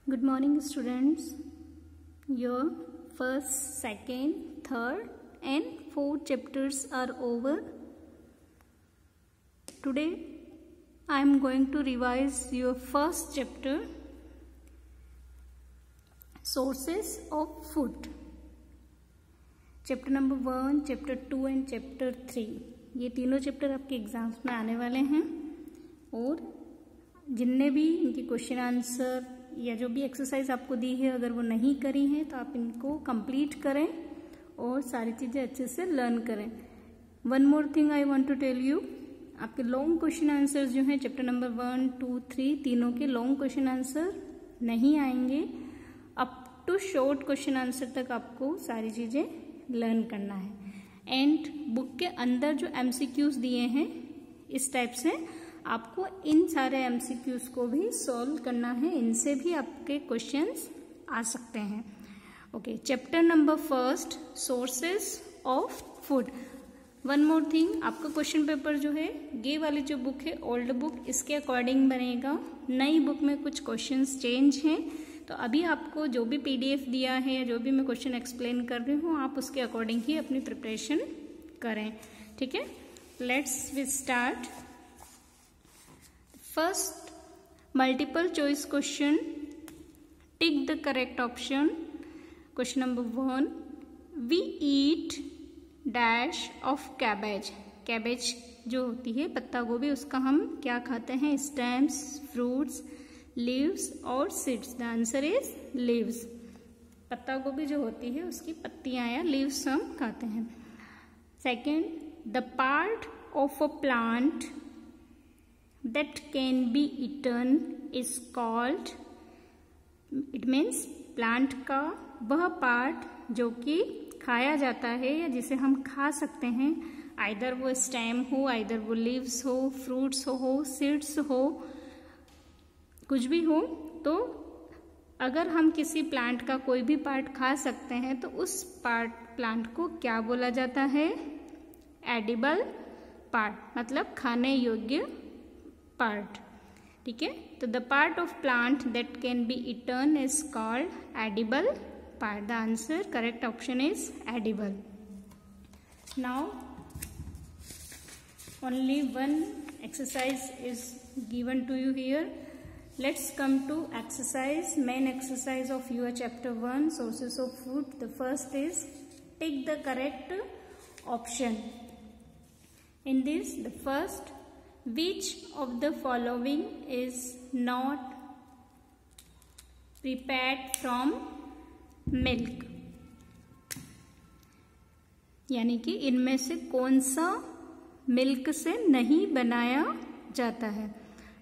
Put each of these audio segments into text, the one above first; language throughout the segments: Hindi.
Good morning, students. Your first, second, third and fourth chapters are over. Today I am going to revise your first chapter, Sources of Food. Chapter number 1, chapter 2 and chapter 3 ये तीनों चैप्टर आपके एग्जाम्स में आने वाले हैं और जिनने भी इनकी क्वेश्चन आंसर या जो भी एक्सरसाइज आपको दी है अगर वो नहीं करी है तो आप इनको कंप्लीट करें और सारी चीज़ें अच्छे से लर्न करें. One more thing I want to tell you, आपके लॉन्ग क्वेश्चन आंसर्स जो हैं चैप्टर नंबर 1, 2, 3 तीनों के लॉन्ग क्वेश्चन आंसर नहीं आएंगे. Up to short question answer तक आपको सारी चीज़ें लर्न करना है. एंड बुक के अंदर जो एमसीक्यूज दिए हैं इस टाइप से आपको इन सारे एमसीक्यूज को भी सॉल्व करना है. इनसे भी आपके क्वेश्चंस आ सकते हैं. Okay, chapter number 1, sources of food. One more thing, आपका क्वेश्चन पेपर जो है ये वाली जो बुक है ओल्ड बुक इसके अकॉर्डिंग बनेगा. नई बुक में कुछ क्वेश्चंस चेंज हैं तो अभी आपको जो भी पीडीएफ दिया है या जो भी मैं क्वेश्चन एक्सप्लेन कर रही हूँ आप उसके अकॉर्डिंग ही अपनी प्रिपरेशन करें. ठीक है, let's we start. First, multiple choice question. Tick the correct option. Question number 1, we eat dash of cabbage. Cabbage जो होती है पत्ता गोभी उसका हम क्या खाते हैं? स्टेम्स, फ्रूट्स, लीव्स और seeds. The answer is leaves. पत्ता गोभी जो होती है उसकी पत्तियां या लीव्स हम खाते हैं. Second, the part of a plant that can be eaten is called, it means plant का वह पार्ट जो कि खाया जाता है या जिसे हम खा सकते हैं, आइदर वो स्टेम हो, आइदर वो लीव्स हो, फ्रूट्स हो, सीड्स हो, कुछ भी हो. तो अगर हम किसी प्लांट का कोई भी पार्ट खा सकते हैं तो उस प्लांट को क्या बोला जाता है? एडिबल पार्ट, मतलब खाने योग्य पार्ट. ठीक है, तो the part of plant that can be eaten is called edible part. The answer correct option is edible. Now only one exercise is given to you here. Let's come to exercise, main exercise of your chapter 1, sources of food. The first is tick the correct option. In this the first, which of the following is not prepared from milk? यानी कि इनमें से कौन सा मिल्क से नहीं बनाया जाता है?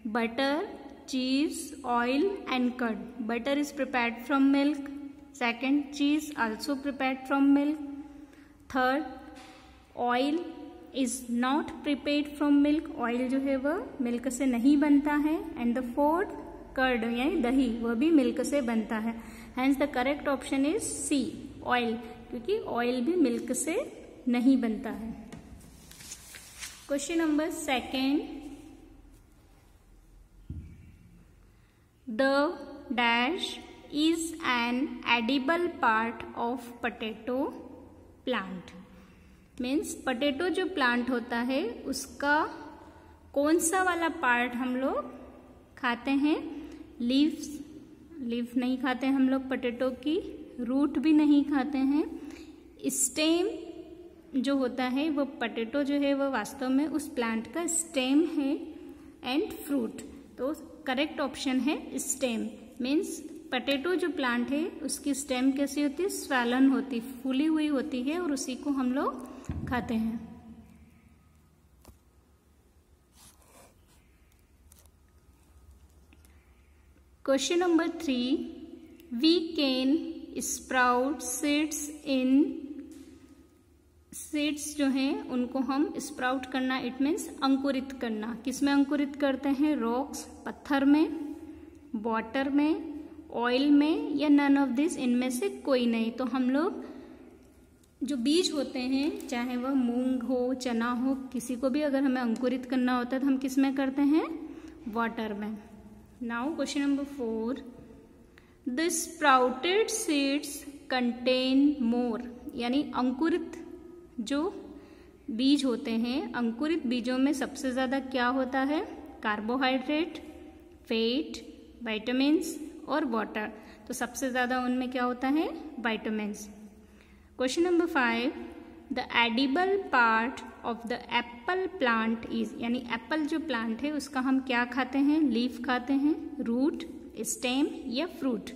Butter, cheese, oil and curd. Butter is prepared from milk. Second, cheese also prepared from milk. Third, oil is not prepared from milk. Oil जो है वह मिल्क से नहीं बनता है. एंड द फोर्थ, कर्ड यानी दही, वह भी मिल्क से बनता है. Hence the correct option is C, oil, क्योंकि ऑयल भी मिल्क से नहीं बनता है. Question number 2, the dash is an edible part of potato plant. Means potato जो प्लांट होता है उसका कौन सा वाला पार्ट हम लोग खाते हैं? लीफ नहीं खाते हम लोग पोटैटो की, रूट भी नहीं खाते हैं. स्टेम जो होता है वो पोटैटो जो है वो वास्तव में उस प्लांट का स्टेम है. एंड फ्रूट, तो करेक्ट ऑप्शन है स्टेम. मीन्स पोटैटो जो प्लांट है उसकी स्टेम कैसी होती है? स्वैलन होती, फूली हुई होती है और उसी को हम लोग खाते हैं. Question number 3, we can sprout seeds in. Seeds जो हैं उनको हम स्प्राउट करना, इट मीन्स अंकुरित करना. किसमें अंकुरित करते हैं? रॉक्स, पत्थर में, वाटर में, ऑयल में, या नन ऑफ दिस, इनमें से कोई नहीं. तो हम लोग जो बीज होते हैं चाहे वह मूंग हो, चना हो, किसी को भी अगर हमें अंकुरित करना होता है तो हम किस में करते हैं? वाटर में. Now question number 4, the sprouted seeds contain more, यानी अंकुरित जो बीज होते हैं, अंकुरित बीजों में सबसे ज़्यादा क्या होता है? कार्बोहाइड्रेट, फैट, विटामिन्स और वाटर। तो सबसे ज़्यादा उनमें क्या होता है? Vitamins. Question number 5, the edible part of the apple plant is, यानी एप्पल जो प्लांट है उसका हम क्या खाते हैं? लीफ खाते हैं, रूट, स्टेम या फ्रूट।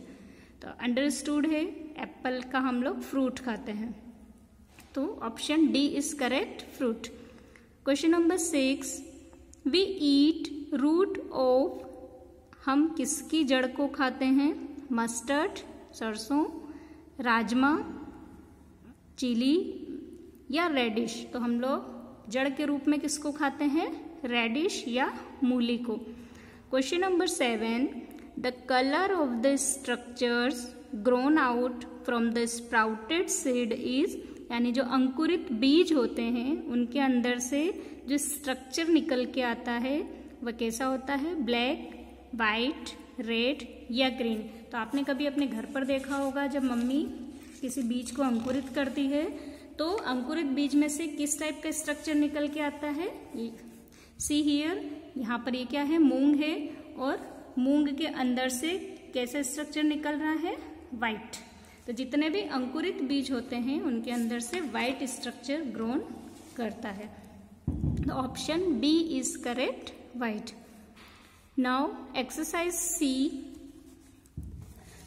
तो अंडरस्टूड है, एप्पल का हम लोग फ्रूट खाते हैं, तो option D is correct, fruit. Question number 6, we eat root of, हम किसकी जड़ को खाते हैं? मस्टर्ड, सरसों, राजमा, चिली या रेडिश। तो हम लोग जड़ के रूप में किसको खाते हैं? रेडिश या मूली को। Question number 7, the colour of the structures grown out from the sprouted seed is, यानी जो अंकुरित बीज होते हैं उनके अंदर से जो स्ट्रक्चर निकल के आता है वह कैसा होता है? ब्लैक, वाइट, रेड या ग्रीन। तो आपने कभी अपने घर पर देखा होगा जब मम्मी किसी बीज को अंकुरित करती है तो अंकुरित बीज में से किस टाइप का स्ट्रक्चर निकल के आता है? सी हियर, यहाँ पर ये क्या है? मूंग है, और मूंग के अंदर से कैसा स्ट्रक्चर निकल रहा है? वाइट। तो जितने भी अंकुरित बीज होते हैं उनके अंदर से वाइट स्ट्रक्चर ग्रोन करता है। तो option B is correct, white. Now exercise C,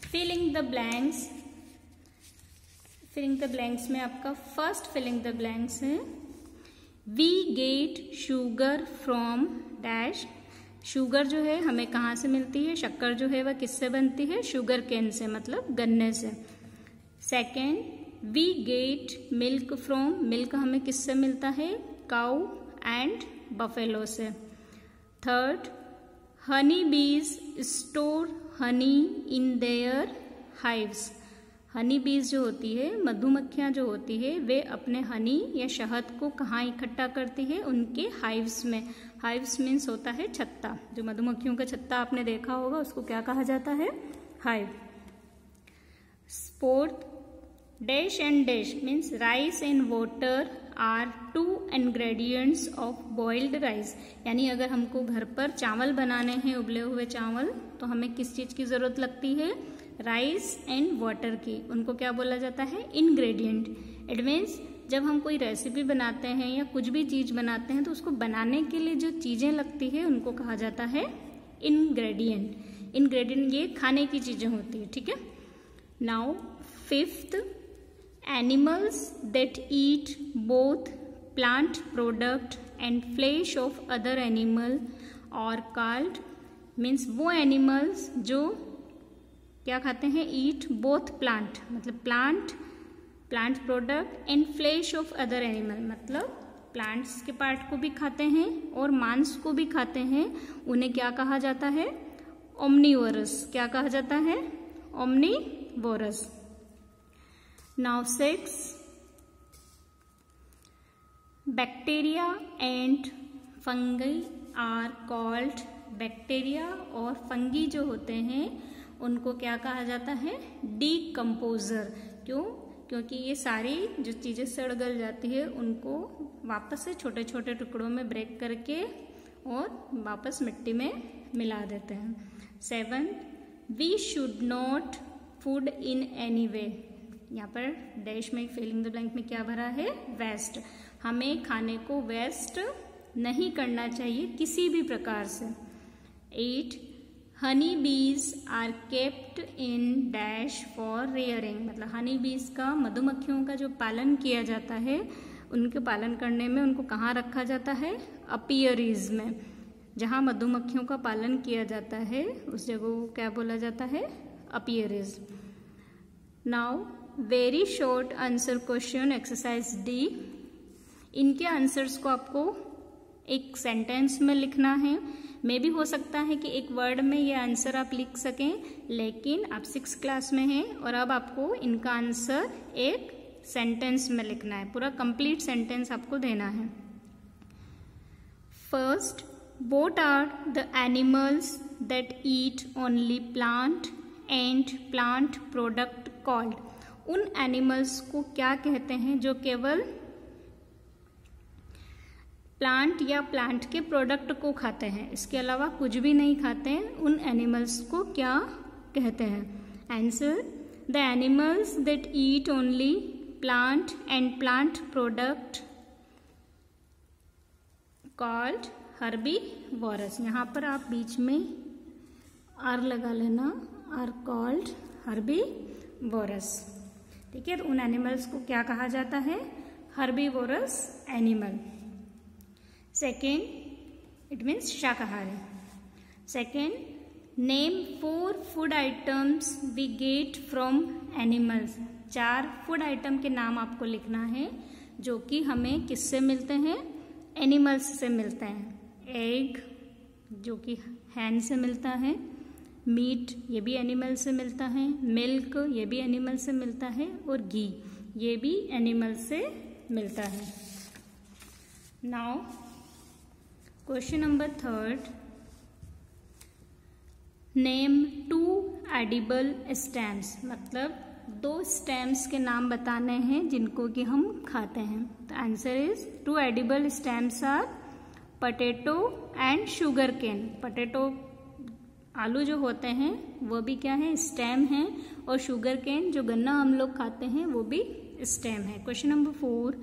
filling the blanks. Filling the blanks में आपका फर्स्ट फिलिंग द ब्लैंक्स है, we get sugar from dash. Sugar जो है हमें कहाँ से मिलती है? शक्कर जो है वह किससे बनती है? शुगर केन से, मतलब गन्ने से। Second, we get milk from, milk हमें किससे मिलता है? काउ एंड बफेलो से। Third, honey bees store honey in their hives. Honey bees जो होती है, मधुमक्खियाँ जो होती है, वे अपने हनी या शहद को कहाँ इकट्ठा करती है? उनके हाइव्स में। हाइव्स मीन्स होता है छत्ता, जो मधुमक्खियों का छत्ता आपने देखा होगा उसको क्या कहा जाता है? Hive. Fourth, dash and dash means rice and water are 2 ingredients of boiled rice. यानी अगर हमको घर पर चावल बनाने हैं, उबले हुए चावल, तो हमें किस चीज़ की ज़रूरत लगती है? राइस एंड वाटर की। उनको क्या बोला जाता है? इंग्रेडिएंट। इट मीन्स जब हम कोई रेसिपी बनाते हैं या कुछ भी चीज़ बनाते हैं तो उसको बनाने के लिए जो चीज़ें लगती है उनको कहा जाता है इंग्रेडिएंट। इंग्रेडिएंट ये खाने की चीज़ें होती है, ठीक है। Now fifth, animals that eat both plant product and flesh of other animal are called, means वो animals जो क्या खाते हैं? eat both plant, मतलब plant product and flesh of other animal, मतलब प्लांट्स के पार्ट को भी खाते हैं और मांस को भी खाते हैं। उन्हें क्या कहा जाता है? ओमनीवोरस। क्या कहा जाता है? Omnivorous. Now 6, bacteria and fungi are called, bacteria और फंगी जो होते हैं उनको क्या कहा जाता है? डीकम्पोजर। क्यों? क्योंकि ये सारी जो चीज़ें सड़ गल जाती है उनको वापस से छोटे छोटे टुकड़ों में ब्रेक करके और वापस मिट्टी में मिला देते हैं। 7, we should not food in any way. यहाँ पर डैश में फिलिंग द ब्लैंक में क्या भरा है? वेस्ट। हमें खाने को वेस्ट नहीं करना चाहिए किसी भी प्रकार से। 8, honey bees are kept in dash for rearing, मतलब हनी बीज का, मधुमक्खियों का जो पालन किया जाता है उनके पालन करने में उनको कहाँ रखा जाता है? अपियरीज में। जहाँ मधुमक्खियों का पालन किया जाता है उस जगह को क्या बोला जाता है? Apiaries. Now very short answer question, exercise D. इनके आंसर्स को आपको एक सेंटेंस में लिखना है। मे भी हो सकता है कि एक वर्ड में ये आंसर आप लिख सकें, लेकिन आप 6th क्लास में हैं और अब आपको इनका आंसर एक सेंटेंस में लिखना है। पूरा कंप्लीट सेंटेंस आपको देना है। First, what are the animals that eat only plant and plant product called. उन एनिमल्स को क्या कहते हैं जो केवल प्लांट या प्लांट के प्रोडक्ट को खाते हैं, इसके अलावा कुछ भी नहीं खाते हैं, उन एनिमल्स को क्या कहते हैं? Answer, the animals that eat only plant and plant product called herbivorous. यहाँ पर आप बीच में आर लगा लेना, आर कॉल्ड हर्बीवोरस। ठीक है, उन एनिमल्स को क्या कहा जाता है? Herbivorous animal. Second, it means शाकाहारी। Second, name 4 food items we get from animals. 4 food item के नाम आपको लिखना है जो कि हमें किससे मिलते हैं? एनिमल्स से मिलते हैं। एग जो कि हैन से मिलता है, मीट ये भी एनिमल से मिलता है, मिल्क ये भी एनिमल से मिलता है, और घी ये भी एनिमल से मिलता है। Now question number 3, name 2 edible stems. मतलब 2 स्टेम्स के नाम बताने हैं जिनको कि हम खाते हैं। तो answer is 2 edible stems are potato and sugar cane. Potato आलू जो होते हैं वो भी क्या है? स्टेम है, और शुगर केन जो गन्ना हम लोग खाते हैं वो भी स्टेम है। Question number 4,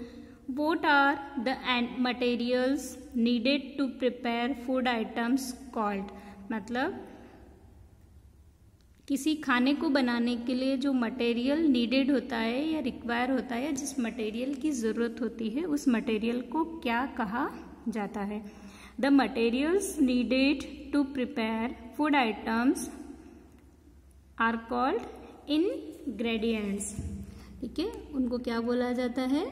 what are the materials needed to prepare food items called। मतलब किसी खाने को बनाने के लिए जो मटेरियल नीडेड होता है या रिक्वायर होता है, जिस मटेरियल की ज़रूरत होती है, उस मटेरियल को क्या कहा जाता है? The materials needed to prepare food items are called ingredients. ठीक है, उनको क्या बोला जाता है?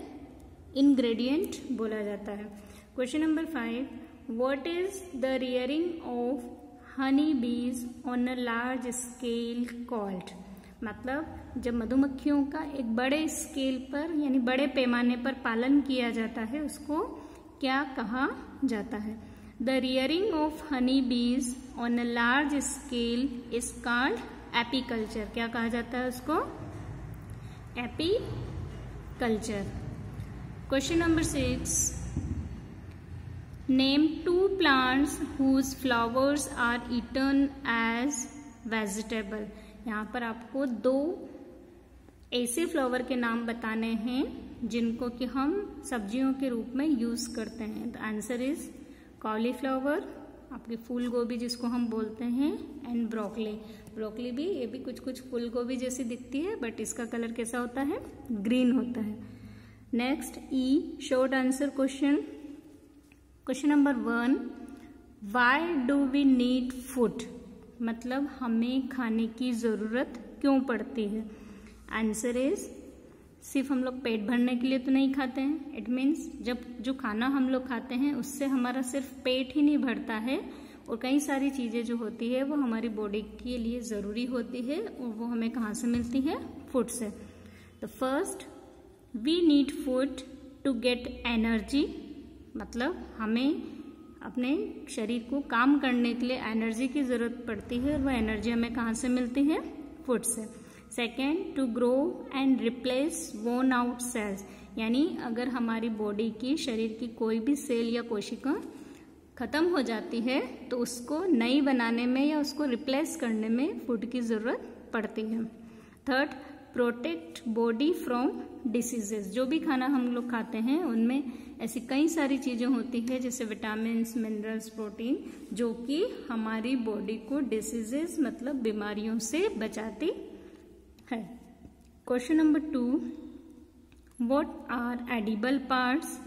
इंग्रेडिएंट बोला जाता है। Question number 5, what is the rearing of honey bees on a large scale called. मतलब जब मधुमक्खियों का एक बड़े स्केल पर यानी बड़े पैमाने पर पालन किया जाता है उसको क्या कहा जाता है? The rearing of honey bees on a large scale is called apiculture. क्या कहा जाता है उसको? Apiculture. Question number 6, name 2 plants whose flowers are eaten as vegetable. यहाँ पर आपको 2 ऐसे फ्लावर के नाम बताने हैं जिनको कि हम सब्जियों के रूप में यूज करते हैं। द आंसर इज कॉलीफ्लावर, आपकी फूल गोभी जिसको हम बोलते हैं, एंड ब्रोकली। ब्रोकली भी ये भी कुछ कुछ फूल गोभी जैसी दिखती है, बट इसका कलर कैसा होता है? ग्रीन होता है। Next, E short answer question. Question number 1, why do we need food. मतलब हमें खाने की ज़रूरत क्यों पड़ती है? आंसर इज, सिर्फ हम लोग पेट भरने के लिए तो नहीं खाते हैं। इट मीन्स जब जो खाना हम लोग खाते हैं उससे हमारा सिर्फ पेट ही नहीं भरता है, और कई सारी चीज़ें जो होती है वो हमारी बॉडी के लिए ज़रूरी होती है, और वो हमें कहाँ से मिलती है? फूड से। तो first, we need food to get energy. मतलब हमें अपने शरीर को काम करने के लिए एनर्जी की ज़रूरत पड़ती है, और वह एनर्जी हमें कहाँ से मिलती है? फूड से। Second, to grow and replace worn out cells. यानी अगर हमारी बॉडी की, शरीर की कोई भी सेल या कोशिका खत्म हो जाती है तो उसको नई बनाने में या उसको रिप्लेस करने में फूड की ज़रूरत पड़ती है। Third, protect body from diseases. जो भी खाना हम लोग खाते हैं उनमें ऐसी कई सारी चीज़ें होती है जैसे विटामिन, मिनरल्स, प्रोटीन, जो कि हमारी बॉडी को डिसीजेस मतलब बीमारियों से बचाती है। Question number 2, what are edible parts?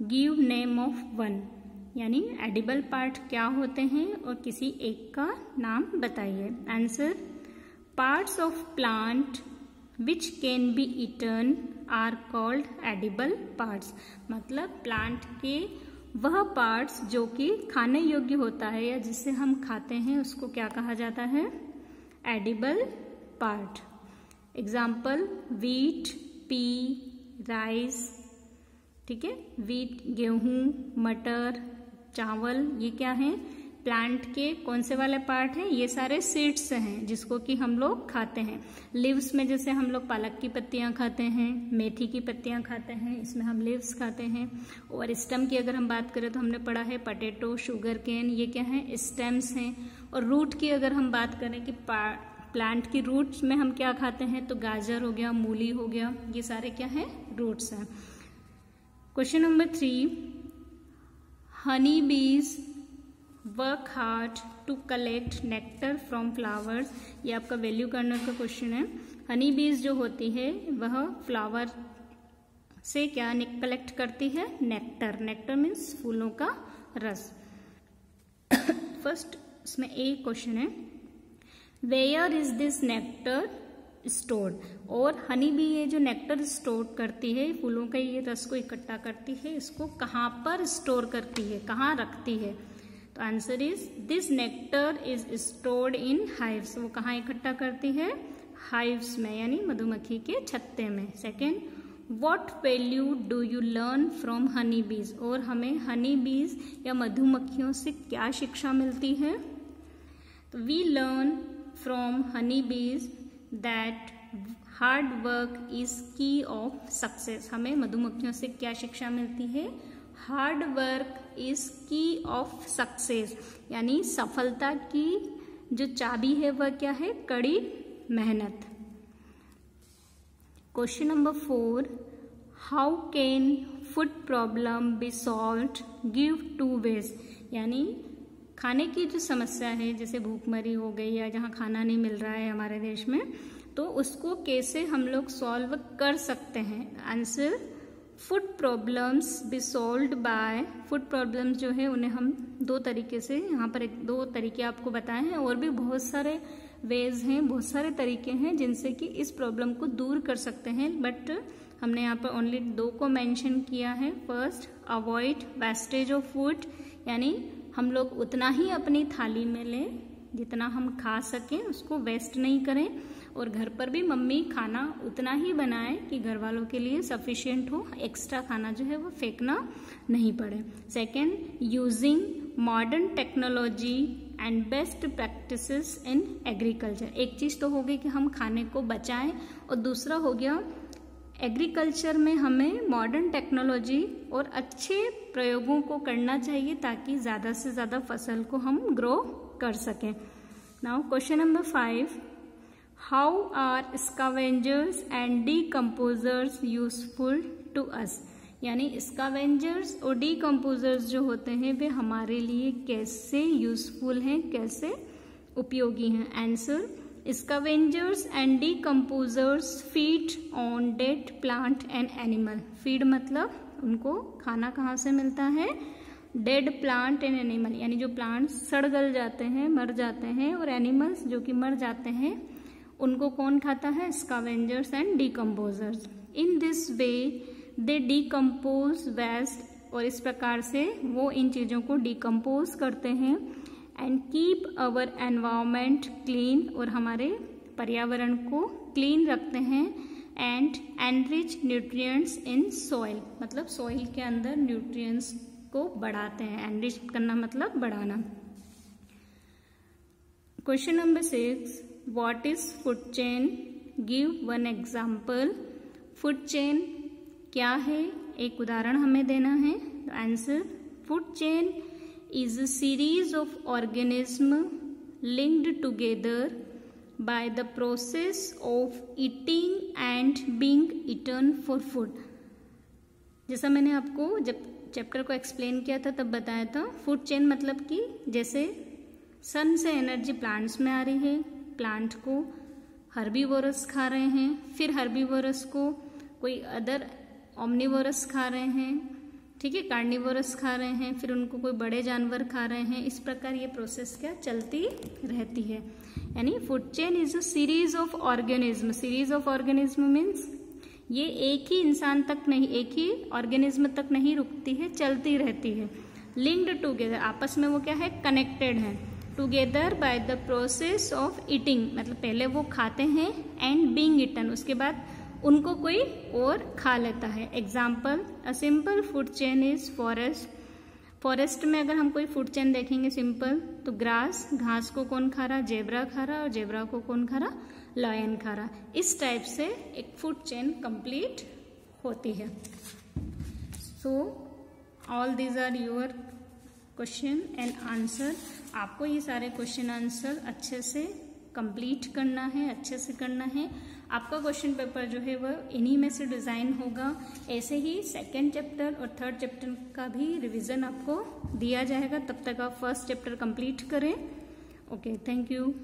Give name of one. यानी एडिबल पार्ट क्या होते हैं और किसी एक का नाम बताइए। Answer, parts of plant which can be eaten are called edible parts. मतलब प्लांट के वह पार्ट्स जो कि खाने योग्य होता है या जिसे हम खाते हैं उसको क्या कहा जाता है? Edible part. Example, wheat, P, rice. ठीक है, वीट गेहूं, मटर, चावल, ये क्या है? प्लांट के कौन से वाले पार्ट हैं, ये सारे सीड्स हैं जिसको कि हम लोग खाते हैं। लीव्स में जैसे हम लोग पालक की पत्तियां खाते हैं, मेथी की पत्तियां खाते हैं, इसमें हम लीव्स खाते हैं। और स्टेम की अगर हम बात करें तो हमने पढ़ा है पोटैटो, शुगर केन, ये क्या है, स्टेम्स हैं। और रूट की अगर हम बात करें कि प्लांट की रूट्स में हम क्या खाते हैं, तो गाजर हो गया, मूली हो गया, ये सारे क्या हैं, रूट्स हैं। Question number 3, honey bees work hard to collect nectar from flowers. ये आपका वैल्यू कर्नर का क्वेश्चन है। हनी बीज जो होती है वह फ्लावर से क्या कलेक्ट करती है, नेक्टर। नेक्टर मीन्स फूलों का रस। फर्स्ट इसमें एक क्वेश्चन है, where is this nectar stored. और हनी बी ये जो नेक्टर स्टोर करती है, फूलों का ये रस को इकट्ठा करती है, इसको कहाँ पर स्टोर करती है, कहाँ रखती है। तो answer is this nectar is stored in hives. वो कहाँ इकट्ठा करती है, हाइव्स में, यानी मधुमक्खी के छत्ते में। Second, what value do you learn from Honey बीज। और हमें हनी बीज या मधुमक्खियों से क्या शिक्षा मिलती है। तो वी लर्न फ्रॉम हनी बीज दैट हार्ड वर्क इज की ऑफ सक्सेस। हमें मधुमक्खियों से क्या शिक्षा मिलती है, हार्ड वर्क इज की ऑफ सक्सेस, यानी सफलता की जो चाबी है वह क्या है, कड़ी मेहनत। Question number 4, how can food problem be solved, give 2 ways. यानी खाने की जो समस्या है, जैसे भूखमरी हो गई या जहाँ खाना नहीं मिल रहा है हमारे देश में, तो उसको कैसे हम लोग सॉल्व कर सकते हैं। Answer, food problems be solved by. Food problems जो है उन्हें हम 2 तरीके से, यहाँ पर 2 तरीके आपको बताए हैं, और भी बहुत सारे वेज हैं, बहुत सारे तरीके हैं जिनसे कि इस प्रॉब्लम को दूर कर सकते हैं, बट हमने यहाँ पर ओनली 2 को मेंशन किया है। First, avoid wastage of food, यानी हम लोग उतना ही अपनी थाली में लें जितना हम खा सकें, उसको वेस्ट नहीं करें। और घर पर भी मम्मी खाना उतना ही बनाए कि घर वालों के लिए सफिशिएंट हो, एक्स्ट्रा खाना जो है वो फेंकना नहीं पड़े। Second, using modern technology and best practices in agriculture. एक चीज तो हो गई कि हम खाने को बचाएं, और दूसरा हो गया एग्रीकल्चर में हमें मॉडर्न टेक्नोलॉजी और अच्छे प्रयोगों को करना चाहिए ताकि ज़्यादा से ज़्यादा फसल को हम ग्रो कर सकें। Now question number 5, how are scavengers and decomposers useful to us. यानी स्कैवेंजर्स और डीकम्पोजर्स जो होते हैं वे हमारे लिए कैसे यूजफुल हैं, कैसे उपयोगी हैं। Answer, scavengers and decomposers feed on dead plant and animal. Feed मतलब उनको खाना कहाँ से मिलता है, डेड प्लांट एंड एनिमल, यानी जो प्लांट सड़ गल जाते हैं, मर जाते हैं, और एनिमल्स जो कि मर जाते हैं उनको कौन खाता है, scavengers and decomposers. In this way they decompose waste, और इस प्रकार से वो इन चीज़ों को डीकम्पोज करते हैं। And keep our environment clean, और हमारे पर्यावरण को क्लीन रखते हैं। And enrich nutrients in soil, मतलब सॉइल के अंदर न्यूट्रिएंट्स को बढ़ाते हैं। एनरिच करना मतलब बढ़ाना। Question number 6, what is food chain, give 1 example. Food chain क्या है, एक उदाहरण हमें देना है। Answer, food chain is a series of organisms linked together by the process of eating and being eaten for food। जैसा मैंने आपको जब चैप्टर को एक्सप्लेन किया था तब बताया था, फूड चेन मतलब कि जैसे सन से एनर्जी प्लांट्स में आ रही है, प्लांट को हर्बीवोरस खा रहे हैं, फिर हर्बीवोरस को कोई अदर ओमनीवोरस खा रहे हैं, ठीक है, कार्निवोरस खा रहे हैं, फिर उनको कोई बड़े जानवर खा रहे हैं। इस प्रकार ये प्रोसेस क्या चलती रहती है। यानी food chain is a series of organism. Series of organism means ये एक ही इंसान तक नहीं, एक ही ऑर्गेनिज्म तक नहीं रुकती है, चलती रहती है। लिंक्ड टुगेदर, आपस में वो क्या है, कनेक्टेड है। Together by the process of eating, मतलब पहले वो खाते हैं, एंड बीइंग ईटन, उसके बाद उनको कोई और खा लेता है। Example, a simple food chain is forest. Forest में अगर हम कोई फूड चेन देखेंगे सिंपल, तो ग्रास, घास को कौन खा रहा, जेब्रा खा रहा, और जेब्रा को कौन खा रहा, लायन खा रहा। इस टाइप से एक फूड चेन कंप्लीट होती है। So all these are your question and answer. आपको ये सारे क्वेश्चन आंसर अच्छे से कंप्लीट करना है, अच्छे से करना है। आपका क्वेश्चन पेपर जो है वह इन्हीं में से डिज़ाइन होगा। ऐसे ही सेकेंड चैप्टर और थर्ड चैप्टर का भी रिवीजन आपको दिया जाएगा। तब तक आप फर्स्ट चैप्टर कंप्लीट करें। Okay, thank you.